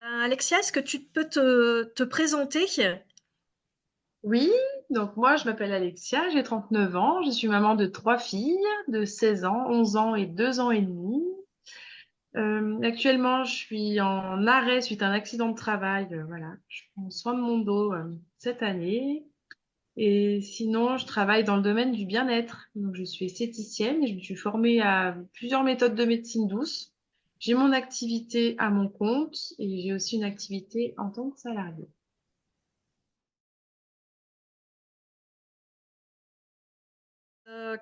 Alexia, est-ce que tu peux te présenter? Oui, donc moi je m'appelle Alexia, j'ai 39 ans, je suis maman de 3 filles de 16 ans, 11 ans et 2 ans et demi. Actuellement, je suis en arrêt suite à un accident de travail. Voilà, je prends soin de mon dos cette année. Et sinon, je travaille dans le domaine du bien-être. Donc, je suis esthéticienne et je me suis formée à plusieurs méthodes de médecine douce. J'ai mon activité à mon compte et j'ai aussi une activité en tant que salariée.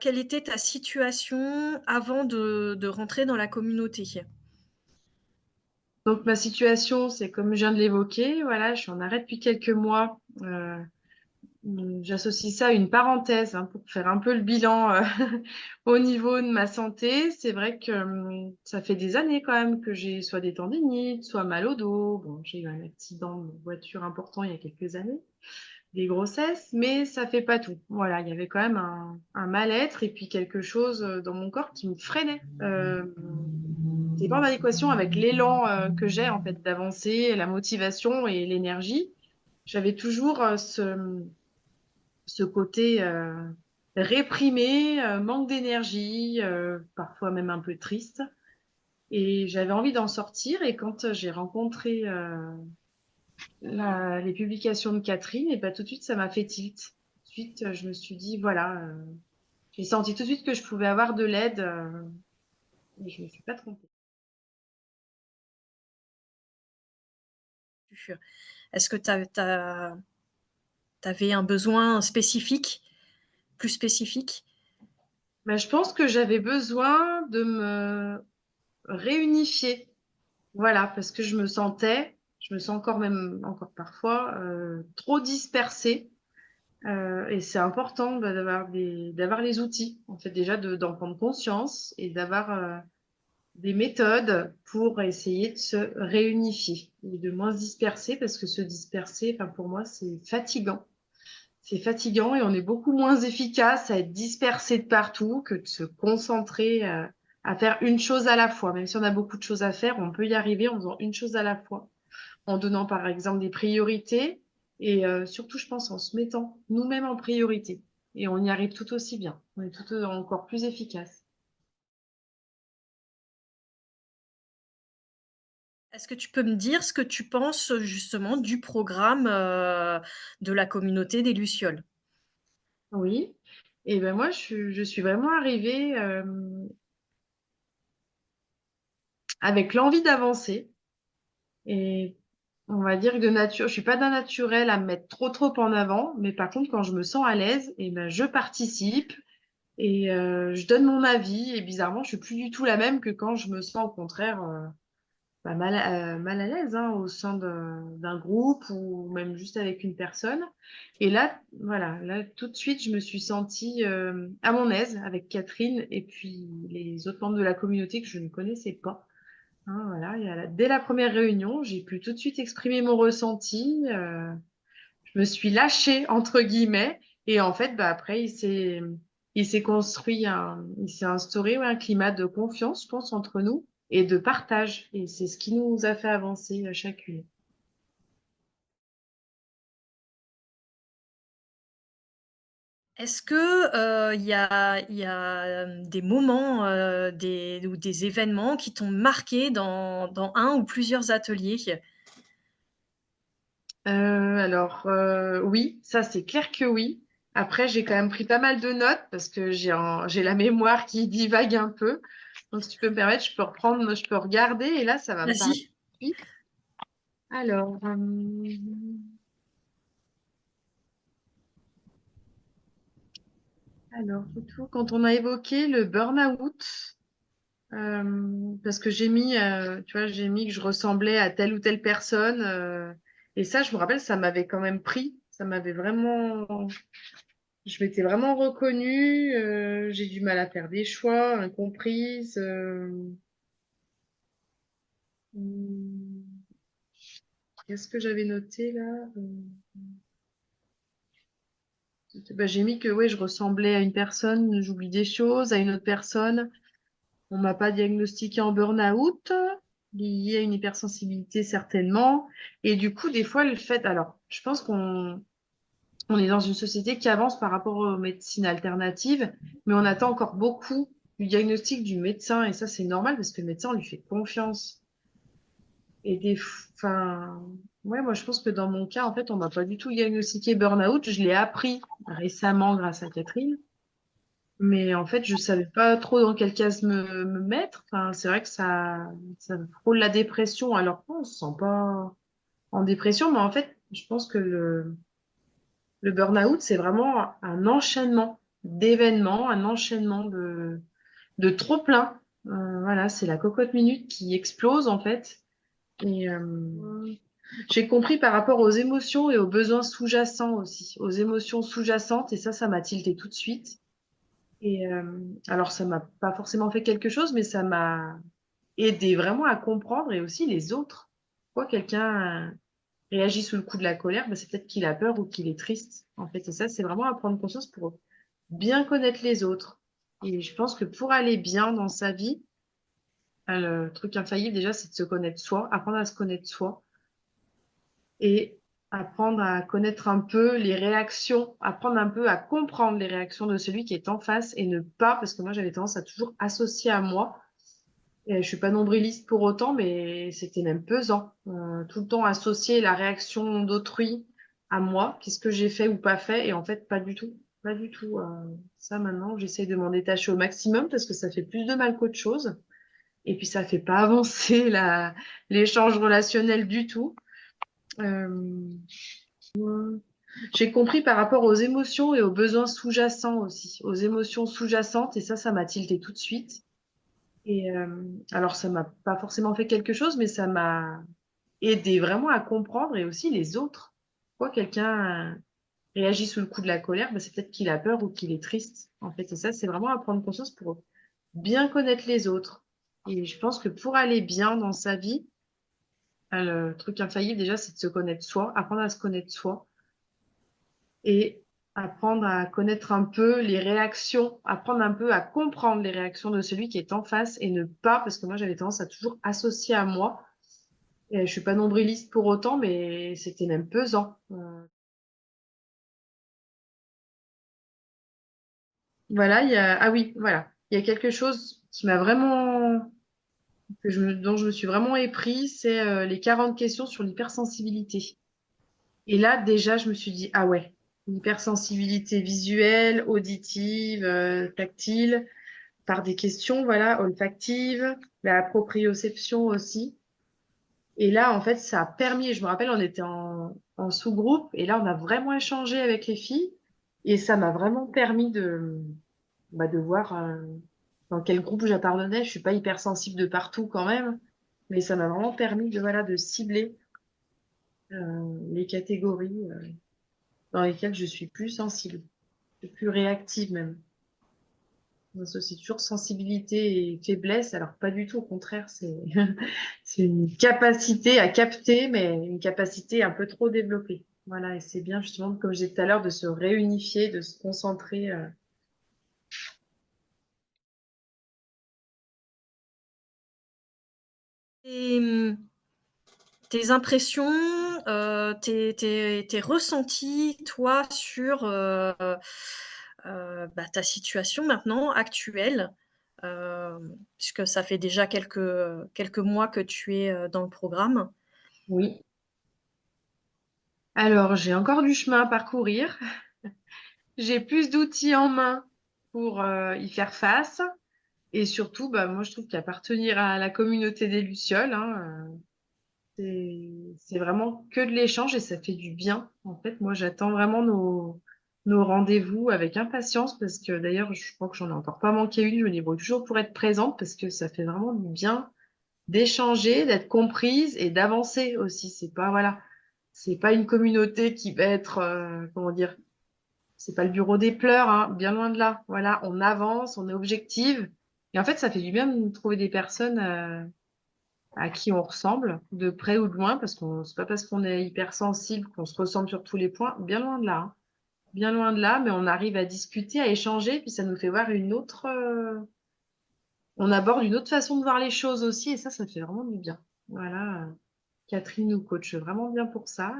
Quelle était ta situation avant de rentrer dans la communauté? Donc ma situation, c'est comme je viens de l'évoquer, voilà, je suis en arrêt depuis quelques mois. J'associe ça à une parenthèse pour faire un peu le bilan au niveau de ma santé. C'est vrai que ça fait des années quand même que j'ai soit des tendinites, soit mal au dos. Bon, j'ai eu un accident de voiture important il y a quelques années, des grossesses, mais ça fait pas tout. Voilà, il y avait quand même un mal-être et puis quelque chose dans mon corps qui me freinait. C'est pas en adéquation avec l'élan que j'ai en fait d'avancer, la motivation et l'énergie. J'avais toujours ce côté réprimé, manque d'énergie, parfois même un peu triste. Et j'avais envie d'en sortir. Et quand j'ai rencontré les publications de Catherine, et ben tout de suite ça m'a fait tilt. Tout de suite, je me suis dit voilà, j'ai senti tout de suite que je pouvais avoir de l'aide et je me suis pas trompée. Est-ce que tu avais un besoin spécifique, plus spécifique? Ben, je pense que j'avais besoin de me réunifier. Voilà, parce que je me sens encore même, encore parfois, trop dispersée. Et c'est important d'avoir les outils, en fait, déjà d'en prendre conscience et d'avoir des méthodes pour essayer de se réunifier et de moins se disperser, parce que se disperser, enfin, pour moi, c'est fatigant. C'est fatigant et on est beaucoup moins efficace à être dispersé de partout que de se concentrer à faire une chose à la fois. Même si on a beaucoup de choses à faire, on peut y arriver en faisant une chose à la fois, en donnant par exemple des priorités et surtout, je pense, en se mettant nous-mêmes en priorité. Et on y arrive tout aussi bien. On est tout encore plus efficace. Est-ce que tu peux me dire ce que tu penses justement du programme de la communauté des Lucioles? Oui. Et ben moi, je suis vraiment arrivée avec l'envie d'avancer. Et on va dire que de nature, je suis pas d'un naturel à me mettre trop en avant, mais par contre, quand je me sens à l'aise, et ben, je participe et je donne mon avis. Et bizarrement, je suis plus du tout la même que quand je me sens au contraire mal à l'aise au sein d'un groupe ou même juste avec une personne. Et là, voilà, là tout de suite, je me suis sentie à mon aise avec Catherine et puis les autres membres de la communauté que je ne connaissais pas. Voilà, dès la première réunion, j'ai pu tout de suite exprimer mon ressenti. Je me suis lâchée, entre guillemets. Et en fait, bah, après, il s'est instauré un climat de confiance, je pense, entre nous et de partage. Et c'est ce qui nous a fait avancer chacune. Est-ce que il y a des moments ou des événements qui t'ont marqué dans un ou plusieurs ateliers? Oui, ça c'est clair que oui. Après, j'ai quand même pris pas mal de notes parce que j'ai la mémoire qui divague un peu. Donc, si tu peux me permettre, je peux regarder et là, ça va me parler. Vas-y. Alors, surtout quand on a évoqué le burn-out, parce que tu vois, j'ai mis que je ressemblais à telle ou telle personne, et ça, je me rappelle, ça m'avait quand même pris, ça m'avait vraiment, je m'étais vraiment reconnue, j'ai du mal à faire des choix, incomprise. Hum, Qu'est-ce que j'avais noté là? Bah, j'ai mis que ouais, je ressemblais à une personne, j'oublie des choses, à une autre personne. On m'a pas diagnostiqué en burn-out. lié à une hypersensibilité certainement. Et du coup, des fois, le fait... Alors, je pense on est dans une société qui avance par rapport aux médecines alternatives, mais on attend encore beaucoup du diagnostic du médecin. Et ça, c'est normal parce que le médecin, on lui fait confiance. Et enfin, ouais, moi, je pense que dans mon cas, en fait, on m'a pas du tout diagnostiqué burn-out. Je l'ai appris récemment grâce à Catherine. Mais en fait, je savais pas trop dans quelle case me mettre. Enfin, c'est vrai que ça frôle la dépression. Alors, on se sent pas en dépression, mais en fait, je pense que le burn-out, c'est vraiment un enchaînement d'événements, un enchaînement de trop-plein. Voilà, c'est la cocotte minute qui explose, en fait. Et j'ai compris par rapport aux émotions et aux besoins sous-jacents aussi, aux émotions sous-jacentes, et ça m'a tilté tout de suite. Et alors, ça m'a pas forcément fait quelque chose, mais ça m'a aidé vraiment à comprendre et aussi les autres. Pourquoi quelqu'un réagit sous le coup de la colère, bah, c'est peut-être qu'il a peur ou qu'il est triste, en fait. Et ça, c'est vraiment à prendre conscience pour bien connaître les autres. Et je pense que pour aller bien dans sa vie, le truc infaillible déjà, c'est de se connaître soi, apprendre à se connaître soi et apprendre à connaître un peu les réactions, apprendre un peu à comprendre les réactions de celui qui est en face et ne pas, parce que moi j'avais tendance à toujours associer à moi. Et je suis pas nombriliste pour autant, mais c'était même pesant. Tout le temps associer la réaction d'autrui à moi, qu'est-ce que j'ai fait ou pas fait, et en fait pas du tout, pas du tout. Ça maintenant, j'essaye de m'en détacher au maximum parce que ça fait plus de mal qu'autre chose. Et puis ça fait pas avancer l'échange relationnel du tout. Euh, J'ai compris par rapport aux émotions et aux besoins sous-jacents aussi, aux émotions sous-jacentes, et ça m'a tilté tout de suite. Et alors, ça m'a pas forcément fait quelque chose, mais ça m'a aidé vraiment à comprendre et aussi les autres. Pourquoi quelqu'un réagit sous le coup de la colère, bah, c'est peut-être qu'il a peur ou qu'il est triste, en fait. Et ça, c'est vraiment à prendre conscience pour bien connaître les autres. Et je pense que pour aller bien dans sa vie, le truc infaillible déjà, c'est de se connaître soi, apprendre à se connaître soi et apprendre à connaître un peu les réactions, apprendre un peu à comprendre les réactions de celui qui est en face et ne pas, parce que moi j'avais tendance à toujours associer à moi. Et je suis pas nombriliste pour autant, mais c'était même pesant. Voilà, ah oui, voilà, il y a quelque chose qui m'a vraiment, dont je me suis vraiment épris, c'est les 40 questions sur l'hypersensibilité. Et là, déjà, je me suis dit, ah ouais, l'hypersensibilité visuelle, auditive, tactile, par des questions, voilà, olfactives, la proprioception aussi. Et là, en fait, ça a permis, je me rappelle, on était en sous-groupe, et là, on a vraiment échangé avec les filles, et ça m'a vraiment permis de voir dans quel groupe j'appartenais. Je suis pas hypersensible de partout quand même, mais ça m'a vraiment permis voilà, de cibler les catégories dans lesquelles je suis plus sensible, plus réactive même. On associe toujours sensibilité et faiblesse, alors pas du tout, au contraire, c'est une capacité à capter, mais une capacité un peu trop développée. Voilà, et c'est bien justement, comme j'ai dit tout à l'heure, de se réunifier, de se concentrer. Et tes impressions, tes ressentis, toi, sur bah, ta situation maintenant actuelle, puisque ça fait déjà quelques mois que tu es dans le programme. Oui. Alors, j'ai encore du chemin à parcourir. J'ai plus d'outils en main pour y faire face. Et surtout, bah, moi, je trouve qu'appartenir à la communauté des Lucioles, hein, c'est vraiment que de l'échange et ça fait du bien. En fait, moi, j'attends vraiment nos rendez-vous avec impatience parce que d'ailleurs, je crois que j'en ai encore pas manqué une. Je me débrouille toujours pour être présente parce que ça fait vraiment du bien d'échanger, d'être comprise et d'avancer aussi. C'est pas, voilà, c'est pas une communauté qui va être, comment dire, c'est pas le bureau des pleurs, hein, bien loin de là. Voilà, on avance, on est objective. Et en fait, ça fait du bien de trouver des personnes, à qui on ressemble, de près ou de loin, parce qu'on c'est pas parce qu'on est hypersensible qu'on se ressemble sur tous les points, bien loin de là, hein. Bien loin de là, mais on arrive à discuter, à échanger, puis ça nous fait voir on aborde une autre façon de voir les choses aussi, et ça fait vraiment du bien. Voilà, Catherine nous coach vraiment bien pour ça,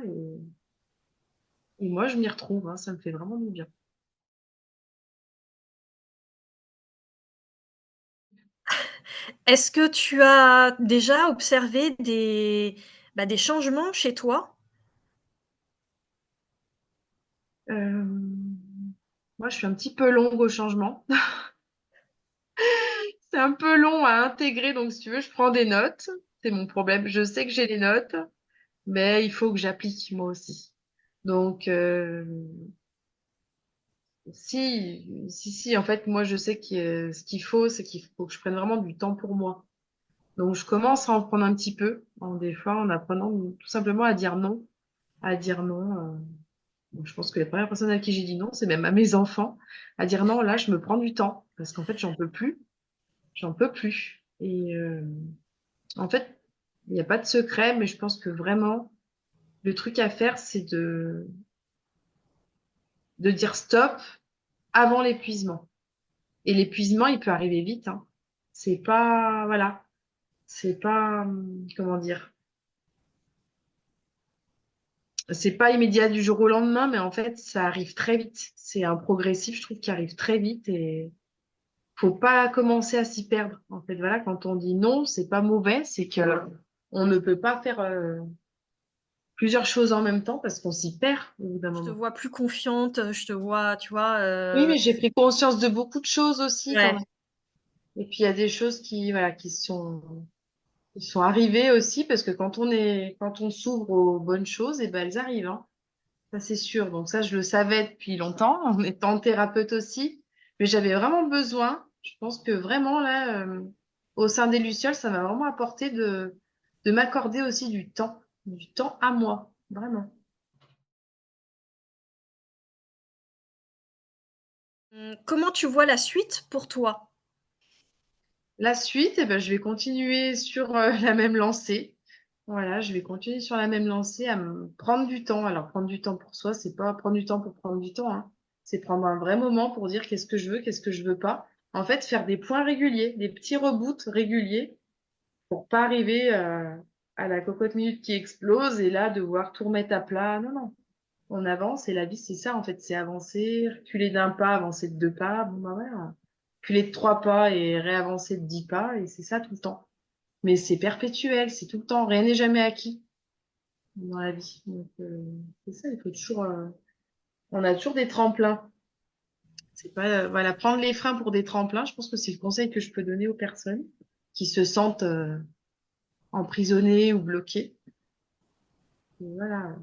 et moi, je m'y retrouve, hein, ça me fait vraiment du bien. Est-ce que tu as déjà observé des changements chez toi? Moi, je suis un petit peu longue au changement. C'est un peu long à intégrer, donc si tu veux, je prends des notes. C'est mon problème. Je sais que j'ai les notes, mais il faut que j'applique moi aussi. Donc, si, en fait, moi, je sais que ce qu'il faut, c'est qu'il faut que je prenne vraiment du temps pour moi. Donc, je commence à en prendre un petit peu, des fois, en apprenant tout simplement à dire non. À dire non. Donc, je pense que les premières personnes à qui j'ai dit non, c'est même à mes enfants, à dire non, là, je me prends du temps, parce qu'en fait, j'en peux plus. J'en peux plus. Et en fait, il n'y a pas de secret, mais je pense que vraiment, le truc à faire, c'est de dire stop avant l'épuisement. Et l'épuisement, il peut arriver vite, hein. C'est pas, voilà, c'est pas, comment dire, c'est pas immédiat du jour au lendemain, mais en fait, ça arrive très vite. C'est un progressif, je trouve, qui arrive très vite et faut pas commencer à s'y perdre. En fait, voilà, quand on dit non, c'est pas mauvais, c'est que on ne peut pas faire plusieurs choses en même temps parce qu'on s'y perd au bout d'un Je te moment. vois plus confiante, je te vois, tu vois, Oui, mais j'ai pris conscience de beaucoup de choses aussi quand ouais. même. Et puis il y a des choses qui, voilà, qui sont arrivées aussi parce que quand on s'ouvre aux bonnes choses, et ben elles arrivent, hein. Ça c'est sûr. Donc ça, je le savais depuis longtemps en étant thérapeute aussi, mais j'avais vraiment besoin. Je pense que vraiment là, au sein des Lucioles, ça m'a vraiment apporté de m'accorder aussi du temps à moi, vraiment. Comment tu vois la suite pour toi? La suite, eh ben, je vais continuer sur la même lancée. Voilà, je vais continuer sur la même lancée à me prendre du temps. Alors, prendre du temps pour soi, c'est pas prendre du temps pour prendre du temps, hein. C'est prendre un vrai moment pour dire qu'est-ce que je veux, qu'est-ce que je veux pas. En fait, faire des points réguliers, des petits reboots réguliers pour pas arriver à la cocotte minute qui explose et là, devoir tout remettre à plat. Non, non. On avance et la vie, c'est ça, en fait, c'est avancer, reculer d'un pas, avancer de deux pas. Bon, bah voilà. Reculer de trois pas et réavancer de 10 pas et c'est ça tout le temps. Mais c'est perpétuel, c'est tout le temps. Rien n'est jamais acquis dans la vie. Donc, c'est ça, il faut toujours. On a toujours des tremplins. C'est pas, voilà, prendre les freins pour des tremplins. Je pense que c'est le conseil que je peux donner aux personnes qui se sentent emprisonnées ou bloquées. Et voilà.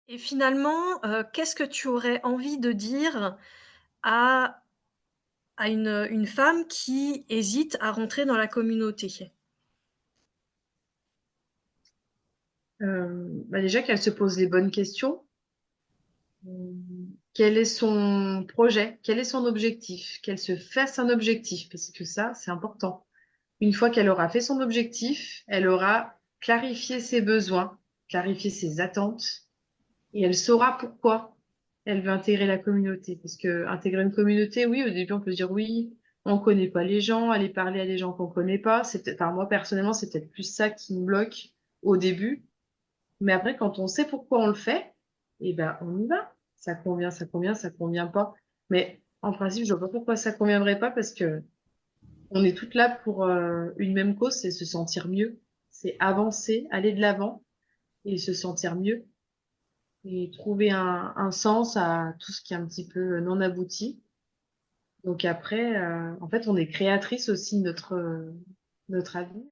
Et finalement, qu'est-ce que tu aurais envie de dire à une femme qui hésite à rentrer dans la communauté? Bah déjà qu'elle se pose les bonnes questions. Quel est son projet? Quel est son objectif? Qu'elle se fasse un objectif, parce que ça, c'est important. Une fois qu'elle aura fait son objectif, elle aura clarifié ses besoins, clarifié ses attentes, et elle saura pourquoi elle veut intégrer la communauté. Parce que intégrer une communauté, oui, au début, on peut se dire oui, on connaît pas les gens, aller parler à des gens qu'on connaît pas. C'est peut-être, enfin, moi, personnellement, c'est peut-être plus ça qui me bloque au début. Mais après, quand on sait pourquoi on le fait, eh ben, on y va. Ça convient, ça convient pas. Mais en principe, je vois pas pourquoi ça conviendrait pas parce que on est toutes là pour une même cause, c'est se sentir mieux. C'est avancer, aller de l'avant et se sentir mieux et trouver un sens à tout ce qui est un petit peu non abouti. Donc après, en fait, on est créatrice aussi de notre avenir.